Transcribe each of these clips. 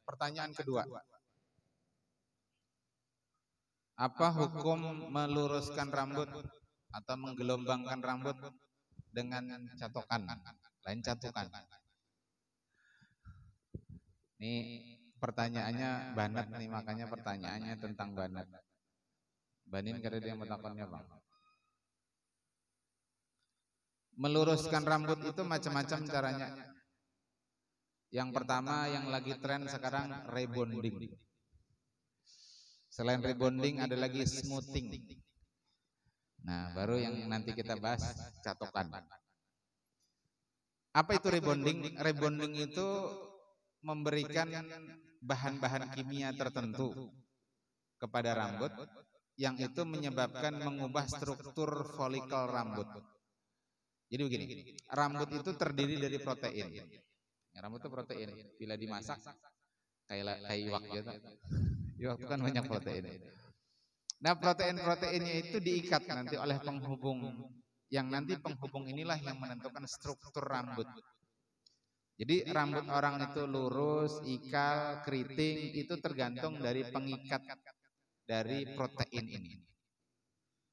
Pertanyaan kedua, apa hukum meluruskan rambut atau menggelombangkan rambut dengan catokan, lain catukan? Ini pertanyaannya banat nih, makanya pertanyaannya tentang banat. Banin kada dia mentakonnya bang. Meluruskan rambut itu macam-macam caranya. Yang pertama yang lagi tren sekarang rebonding. Selain rebonding ada lagi smoothing. Nah, baru yang nanti kita bahas catokan. Apa itu rebonding? Rebonding itu memberikan bahan-bahan kimia tertentu kepada rambut yang itu menyebabkan mengubah struktur folikel rambut. Jadi begini, rambut itu terdiri dari protein. Rambut itu protein. Bila dimasak kayak iwak gitu. Iwak itu kan banyak protein. Nah, protein-proteinnya itu diikat nanti oleh penghubung. Yang nanti penghubung inilah yang menentukan struktur rambut. Jadi rambut orang itu lurus, ikal, keriting itu tergantung dari pengikat dari protein ini.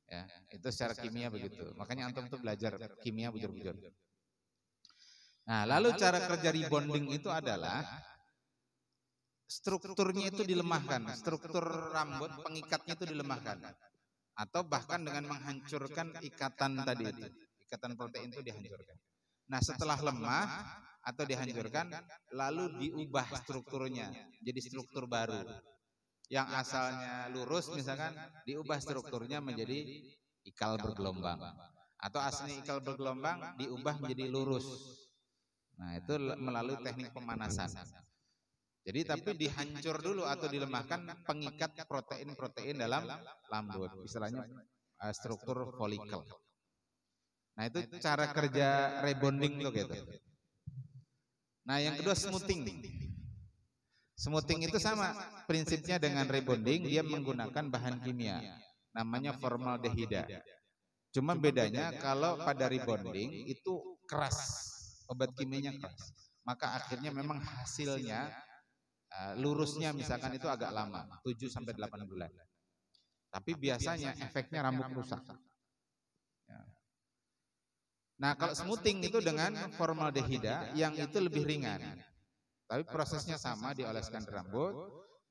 Ya, itu secara kimia begitu. Makanya antum tuh belajar kimia bujur-bujur. Nah, lalu cara kerja rebonding itu adalah strukturnya itu dilemahkan, struktur rambut pengikatnya itu dilemahkan, atau bahkan dengan menghancurkan ikatan tadi itu, ikatan protein itu dihancurkan. Nah, setelah lemah atau dihancurkan, lalu diubah strukturnya jadi struktur baru. Yang asalnya lurus misalkan diubah strukturnya menjadi ikal bergelombang, atau aslinya ikal bergelombang diubah menjadi lurus. Nah, itu melalui teknik pemanasan. Jadi tapi dihancur dulu atau dilemahkan pengikat protein-protein dalam rambut, istilahnya struktur folikel. Nah, itu cara kerja rebonding tuh gitu. Nah, yang kedua smoothing. Smoothing itu sama prinsipnya dengan rebonding, dia menggunakan bahan kimia namanya formaldehida. Cuma bedanya kalau pada rebonding itu keras, obat kimianya keras. Maka akhirnya memang hasilnya lurusnya misalkan itu agak lama, 7-8 bulan. Tapi biasanya efeknya rambut rusak. Nah, kalau smoothing itu dengan formaldehida yang itu lebih ringan. Tapi prosesnya sama, dioleskan rambut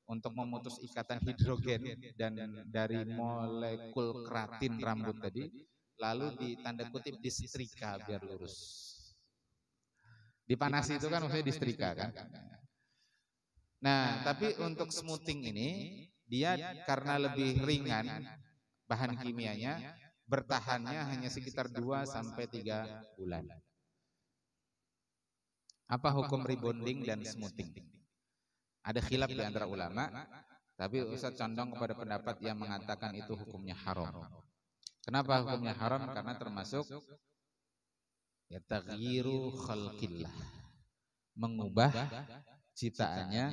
untuk memutus ikatan hidrogen dan dari molekul keratin rambut tadi, lalu ditanda kutip disetrika biar lurus. Dipanasi itu kan maksudnya disetrika kan. Nah, tapi untuk smoothing ini dia karena lebih ringan bahan kimianya, bertahannya hanya sekitar 2-3 bulan. Apa hukum rebonding dan smoothing? Ada khilaf di antara ulama, tapi Ustaz condong kepada pendapat yang mengatakan itu hukumnya haram. Kenapa hukumnya haram? Karena termasuk ya taghyiru khalqillah, mengubah ciptaannya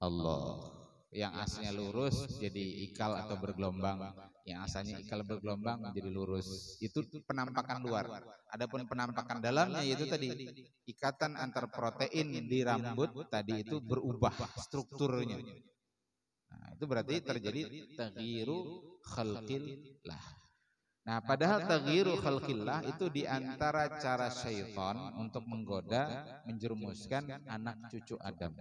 Allah. Yang aslinya lurus jadi ikal atau bergelombang, yang asalnya ikal bergelombang menjadi lurus. Itu penampakan luar. Adapun penampakan dalamnya yaitu tadi ikatan antar protein di rambut tadi itu berubah strukturnya. Nah, itu berarti terjadi taghyiru khalqillah. Nah, padahal taghyiru khalqillah itu diantara cara syaitan untuk menggoda, menjerumuskan anak cucu Adam.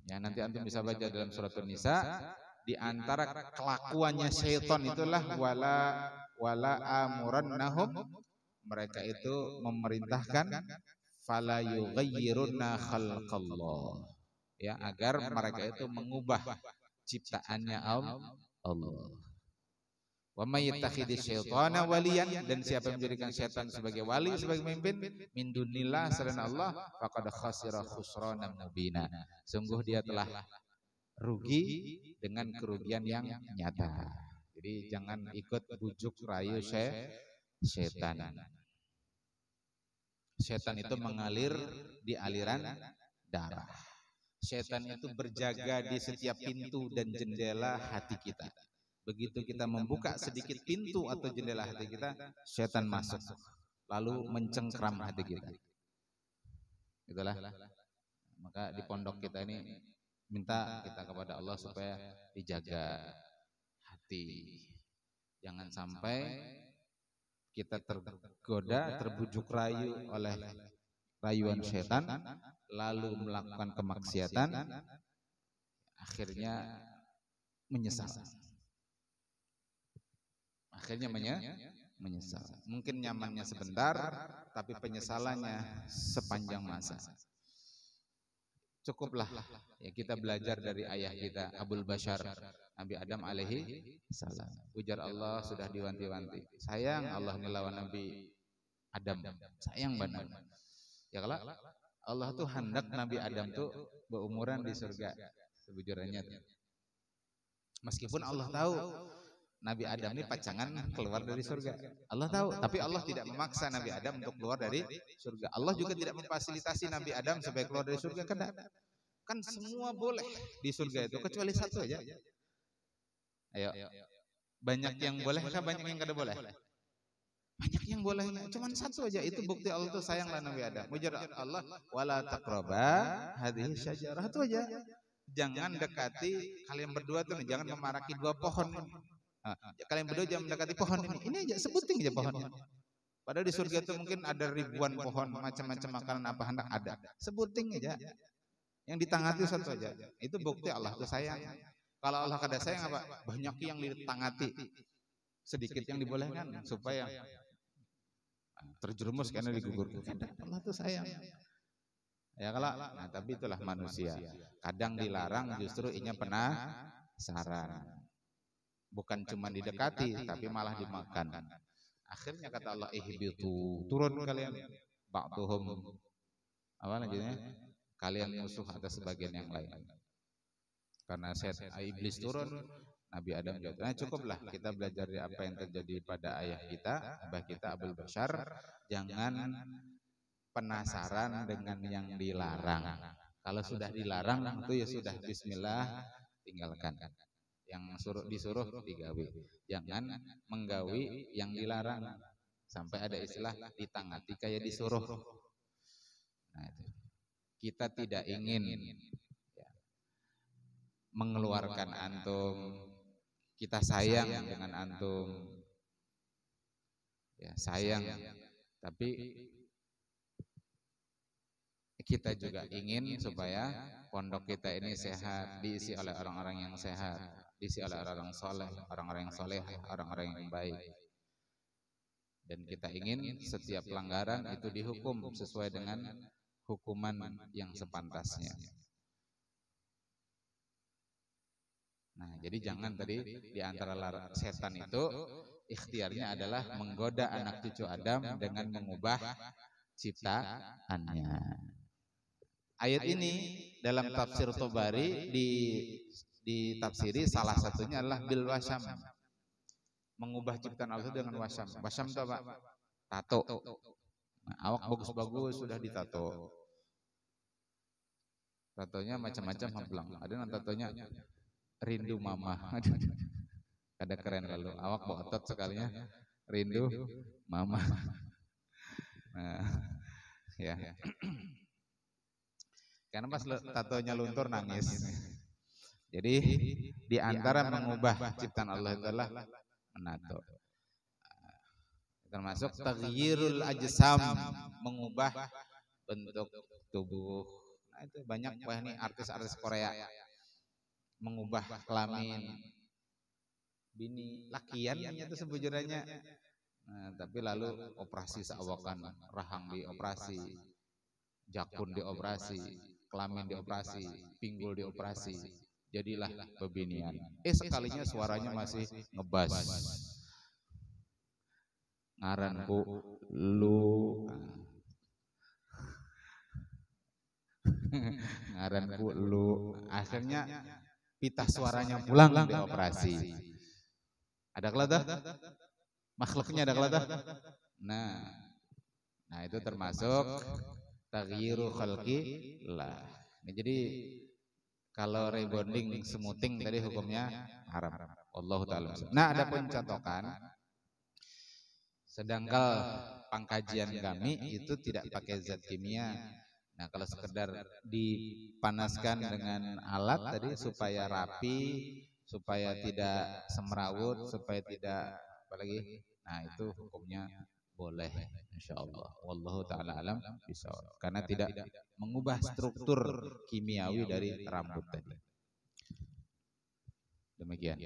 Ya, nanti antum bisa baca dalam surat An-Nisa, di antara kelakuannya syaitan itulah wala amurannahum, mereka itu memerintahkan fala yughayyirunna khalqallah, ya, agar mereka itu mengubah ciptaannya Allah. Wa may yattakhidhi syaitana waliyan, dan siapa yang menjadikan syaitan sebagai wali, sebagai pemimpin min dunillah selain Allah, faqad khasira khusranan mubina, sungguh dia telah rugi dengan kerugian yang nyata. Jadi jangan ikut bujuk rayu syaitan. Syaitan itu mengalir di aliran darah. Syaitan itu berjaga di setiap pintu dan jendela hati kita. Begitu kita membuka sedikit pintu atau jendela hati kita, syaitan masuk, lalu mencengkram hati kita. Itulah. Maka di pondok kita ini minta kita kepada Allah supaya dijaga hati. Jangan sampai kita tergoda, terbujuk rayu oleh rayuan setan, lalu melakukan kemaksiatan, akhirnya menyesal. Akhirnya menyesal. Mungkin nyamannya sebentar, tapi penyesalannya sepanjang masa. Cukuplah ya kita belajar dari ayah kita Abul Bashar Nabi Adam alaihi salam. Ujar Allah sudah diwanti-wanti. Sayang Allah ngelawan Nabi Adam. Sayang benar. Ya kalau Allah tuh hendak Nabi Adam tuh berumuran di surga sebujurnya. Meskipun Allah tahu Nabi Adam ini pacangan keluar dari surga. Allah tahu, tapi Allah tidak memaksa Nabi Adam untuk keluar dari surga. Allah juga tidak memfasilitasi Nabi Adam supaya keluar dari surga. Kan semua boleh di surga itu kecuali satu aja. Ayo, banyak yang boleh kah, banyak yang kada boleh? Banyak yang boleh, cuman satu aja. Itu bukti Allah tuh sayanglah Nabi Adam. Ujar Allah, wala taqraba hadhihi syajarah, itu aja. Jangan dekati kalian berdua tuh, jangan memaraki dua pohon. Kalian berdua jangan mendekati pohon ini. Ini aja, sebutin aja pohon ini. Padahal di surga itu mungkin ada ribuan pohon, macam-macam makanan apa hendak ada. Sebutin aja. Yang ditangati satu aja. Itu bukti Allah itu sayang. Kalau Allah kada sayang apa? Banyak yang ditangati. Sedikit yang dibolehkan supaya terjerumus karena digugurkan. Allah itu sayang. Ya kalau, nah tapi itulah manusia. Kadang dilarang justru inya penasaran. Bukan cuma didekati, tapi malah dimakan. Akhirnya kata Allah, ihbitu, turun kalian. Ba'duhum, apa lanjutnya? Kalian musuh atas sebagian yang lain. Karena iblis turun, Nabi Adam jatuh. Nah cukuplah kita belajar dari apa yang terjadi pada ayah kita, abah kita Abul Bashar. Jangan penasaran dengan yang dilarang. Kalau sudah dilarang, itu ya sudah bismillah, tinggalkan. Yang disuruh digawi. Jangan menggawi yang dilarang. Sampai ada istilah ditangati kayak disuruh. Nah, itu. Kita tidak ingin ya, mengeluarkan antum. Kita sayang dengan antum. Ya, sayang. Tapi kita juga ingin supaya pondok kita ini sehat, diisi oleh orang-orang yang sehat, diisi oleh orang-orang soleh, orang-orang yang soleh, orang-orang yang baik. Dan kita ingin setiap pelanggaran itu dihukum sesuai dengan hukuman yang sepantasnya. Nah, jadi jangan tadi di antara setan itu ikhtiarnya adalah menggoda anak cucu Adam dengan mengubah ciptaannya. Ayat ini dalam tafsir Tobari ditafsiri salah satunya adalah bil wasyam. Mengubah ciptaan Allah dengan wasyam. Wasyam itu apa? Tato. Nah, awak bagus-bagus sudah ditato. Tatonya macam-macam hemplang. Ada yang tatonya rindu mama. Ada keren lalu. Awak bawa otot sekalinya rindu mama. Nah, ya. Karena pas tatonya luntur nangis. Jadi di antara mengubah ciptaan Allah itu adalah menato. Termasuk taghyirul ajsam, mengubah bentuk tubuh. Nah, itu banyak nih artis-artis Korea mengubah kelamin bini lakiannya itu sebujurnya. Nah, tapi lalu operasi seawakan, rahang dioperasi, jakun dioperasi, kelamin dioperasi, pinggul dioperasi, jadilah bebinian. Sekalinya suaranya masih ngebas. Ngaranku lu, ngaranku lu. Akhirnya pita suaranya pulang dioperasi. Ada kelada? Makhluknya ada kelada? Nah itu termasuk taghyiru khalqi lah. Nah, jadi kalau rebonding smoothing tadi hukumnya haram. Allahu ta'ala. Nah ada pun catokan, sedangkan pengkajian kami itu tidak pakai zat kimia Nah, kalau sekedar dipanaskan dengan alat tadi supaya rapi, supaya tidak semrawut, supaya tidak apalagi, nah itu hukumnya boleh, insyaallah. Wallahu taala alam bisawab. Karena tidak mengubah struktur kimiawi dari rambut tadi. Demikian.